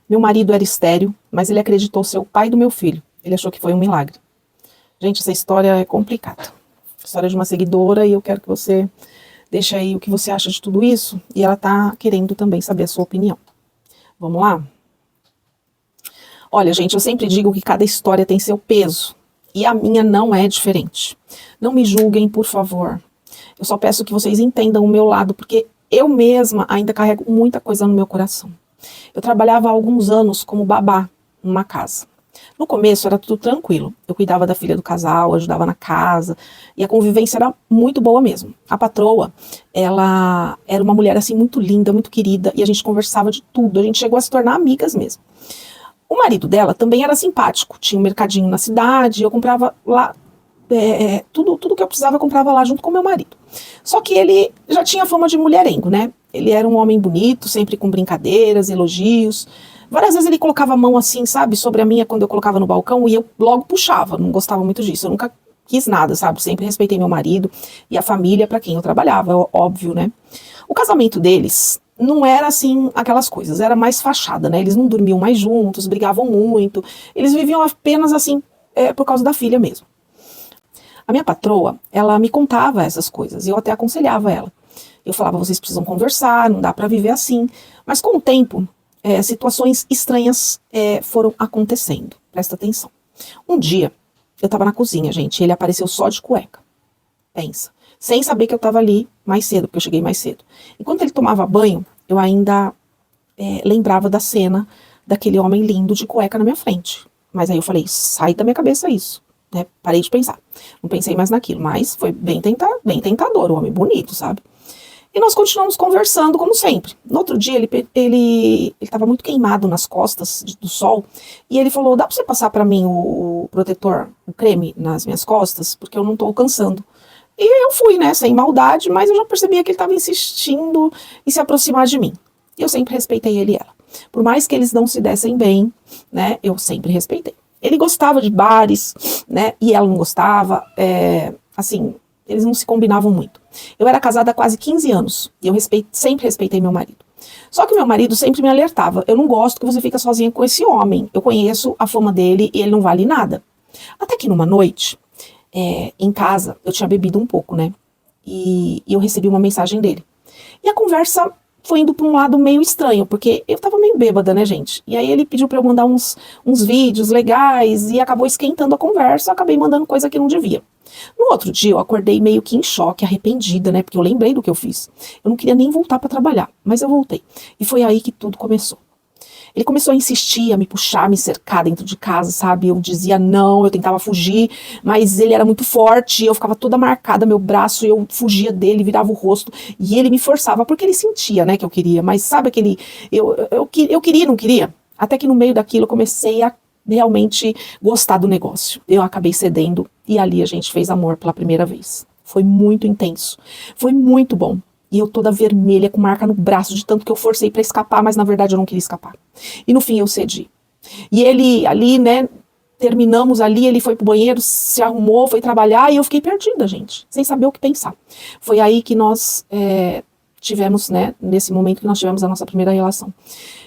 Meu marido era estéril, mas ele acreditou ser o pai do meu filho. Ele achou que foi um milagre. Gente, essa história é complicada. História de uma seguidora, e eu quero que você deixe aí o que você acha de tudo isso. E ela tá querendo também saber a sua opinião. Vamos lá? Olha, gente, eu sempre digo que cada história tem seu peso. E a minha não é diferente. Não me julguem, por favor. Eu só peço que vocês entendam o meu lado, porque eu mesma ainda carrego muita coisa no meu coração. Eu trabalhava há alguns anos como babá numa casa. No começo era tudo tranquilo. Eu cuidava da filha do casal, ajudava na casa, e a convivência era muito boa mesmo. A patroa, ela era uma mulher assim muito linda, muito querida, e a gente conversava de tudo. A gente chegou a se tornar amigas mesmo. O marido dela também era simpático. Tinha um mercadinho na cidade, eu comprava lá tudo que eu precisava eu comprava lá junto com meu marido. Só que ele já tinha fama de mulherengo, né? Ele era um homem bonito, sempre com brincadeiras, elogios. Várias vezes ele colocava a mão assim, sabe, sobre a minha quando eu colocava no balcão e eu logo puxava, não gostava muito disso. Eu nunca quis nada, sabe? Sempre respeitei meu marido e a família para quem eu trabalhava, óbvio, né? O casamento deles não era assim aquelas coisas, era mais fachada, né? Eles não dormiam mais juntos, brigavam muito, eles viviam apenas assim por causa da filha mesmo. A minha patroa, ela me contava essas coisas, e eu até aconselhava ela. Eu falava, vocês precisam conversar, não dá para viver assim. Mas com o tempo, situações estranhas foram acontecendo. Presta atenção. Um dia, eu estava na cozinha, gente, e ele apareceu só de cueca. Pensa. Sem saber que eu estava ali mais cedo, porque eu cheguei mais cedo. Enquanto ele tomava banho, eu ainda lembrava da cena daquele homem lindo de cueca na minha frente. Mas aí eu falei, sai da minha cabeça isso. Parei de pensar. Não pensei mais naquilo, mas foi bem tentador, o homem bonito, sabe? E nós continuamos conversando como sempre. No outro dia, ele estava muito queimado nas costas do sol, e ele falou, dá pra você passar pra mim o protetor, o creme nas minhas costas, porque eu não tô alcançando. E eu fui, né, sem maldade, mas eu já percebia que ele estava insistindo em se aproximar de mim. E eu sempre respeitei ele e ela. Por mais que eles não se dessem bem, né, eu sempre respeitei. Ele gostava de bares, né, e ela não gostava, assim, eles não se combinavam muito. Eu era casada há quase 15 anos, e eu sempre respeitei meu marido. Só que meu marido sempre me alertava, eu não gosto que você fique sozinha com esse homem, eu conheço a fama dele e ele não vale nada. Até que numa noite, em casa, eu tinha bebido um pouco, né, e eu recebi uma mensagem dele. E a conversa foi indo para um lado meio estranho, porque eu tava meio bêbada, né, gente? E aí ele pediu para eu mandar uns vídeos legais e acabou esquentando a conversa, eu acabei mandando coisa que não devia. No outro dia eu acordei meio que em choque, arrependida, né, porque eu lembrei do que eu fiz. Eu não queria nem voltar para trabalhar, mas eu voltei. E foi aí que tudo começou. Ele começou a insistir, a me puxar, a me cercar dentro de casa, sabe? Eu dizia não, eu tentava fugir, mas ele era muito forte, eu ficava toda marcada, meu braço, eu fugia dele, virava o rosto, e ele me forçava, porque ele sentia, né, que eu queria, mas sabe aquele, eu queria e não queria? Até que no meio daquilo eu comecei a realmente gostar do negócio. Eu acabei cedendo, e ali a gente fez amor pela primeira vez. Foi muito intenso, foi muito bom. E eu toda vermelha, com marca no braço, de tanto que eu forcei pra escapar, mas na verdade eu não queria escapar. E no fim eu cedi. E ele ali, né, terminamos ali, ele foi pro banheiro, se arrumou, foi trabalhar, e eu fiquei perdida, gente, sem saber o que pensar. Foi aí que nós tivemos, né, nesse momento que nós tivemos a nossa primeira relação.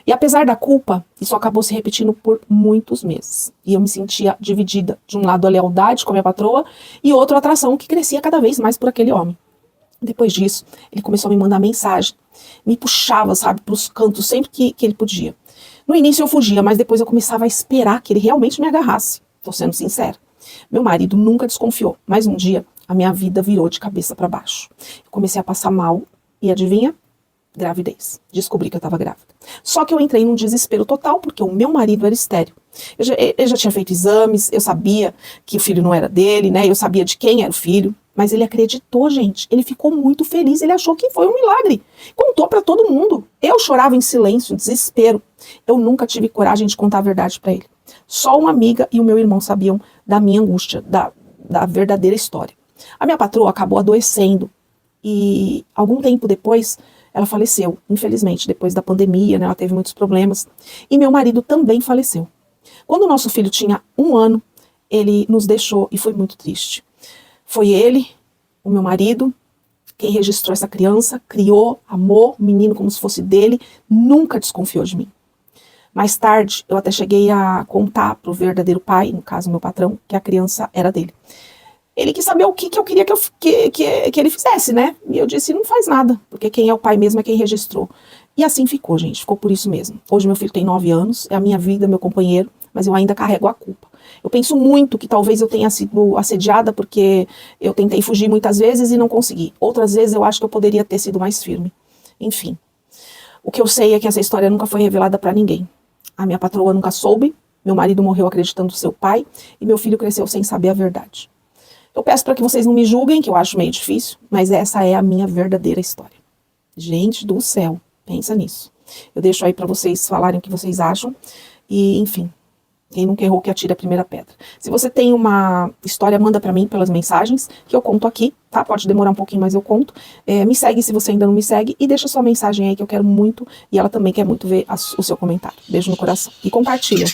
E apesar da culpa, isso acabou se repetindo por muitos meses. E eu me sentia dividida. De um lado a lealdade com a minha patroa, e outro a atração que crescia cada vez mais por aquele homem. Depois disso, ele começou a me mandar mensagem, me puxava, sabe, pros cantos sempre que ele podia. No início eu fugia, mas depois eu começava a esperar que ele realmente me agarrasse. Tô sendo sincera. Meu marido nunca desconfiou, mas um dia a minha vida virou de cabeça para baixo. Eu comecei a passar mal e adivinha? Gravidez. Descobri que eu estava grávida. Só que eu entrei num desespero total, porque o meu marido era estéril. Eu já tinha feito exames, eu sabia que o filho não era dele, né? Eu sabia de quem era o filho. Mas ele acreditou, gente. Ele ficou muito feliz. Ele achou que foi um milagre. Contou para todo mundo. Eu chorava em silêncio, em desespero. Eu nunca tive coragem de contar a verdade para ele. Só uma amiga e o meu irmão sabiam da minha angústia, da verdadeira história. A minha patroa acabou adoecendo. E algum tempo depois, ela faleceu. Infelizmente, depois da pandemia, né, ela teve muitos problemas. E meu marido também faleceu. Quando o nosso filho tinha 1 ano, ele nos deixou e foi muito triste. Foi ele, o meu marido, quem registrou essa criança, criou, amou o menino como se fosse dele, nunca desconfiou de mim. Mais tarde, eu até cheguei a contar pro verdadeiro pai, no caso meu patrão, que a criança era dele. Ele quis saber o que eu queria que ele fizesse, né? E eu disse, não faz nada, porque quem é o pai mesmo é quem registrou. E assim ficou, gente, ficou por isso mesmo. Hoje meu filho tem 9 anos, é a minha vida, meu companheiro, mas eu ainda carrego a culpa. Eu penso muito que talvez eu tenha sido assediada porque eu tentei fugir muitas vezes e não consegui. Outras vezes eu acho que eu poderia ter sido mais firme. Enfim, o que eu sei é que essa história nunca foi revelada para ninguém. A minha patroa nunca soube, meu marido morreu acreditando no seu pai e meu filho cresceu sem saber a verdade. Eu peço para que vocês não me julguem, que eu acho meio difícil, mas essa é a minha verdadeira história. Gente do céu, pensa nisso. Eu deixo aí para vocês falarem o que vocês acham e, enfim, quem nunca errou que atire a primeira pedra. Se você tem uma história, manda para mim pelas mensagens, que eu conto aqui, tá? Pode demorar um pouquinho, mas eu conto. Me segue se você ainda não me segue e deixa sua mensagem aí que eu quero muito e ela também quer muito ver o seu comentário. Beijo no coração. E compartilha.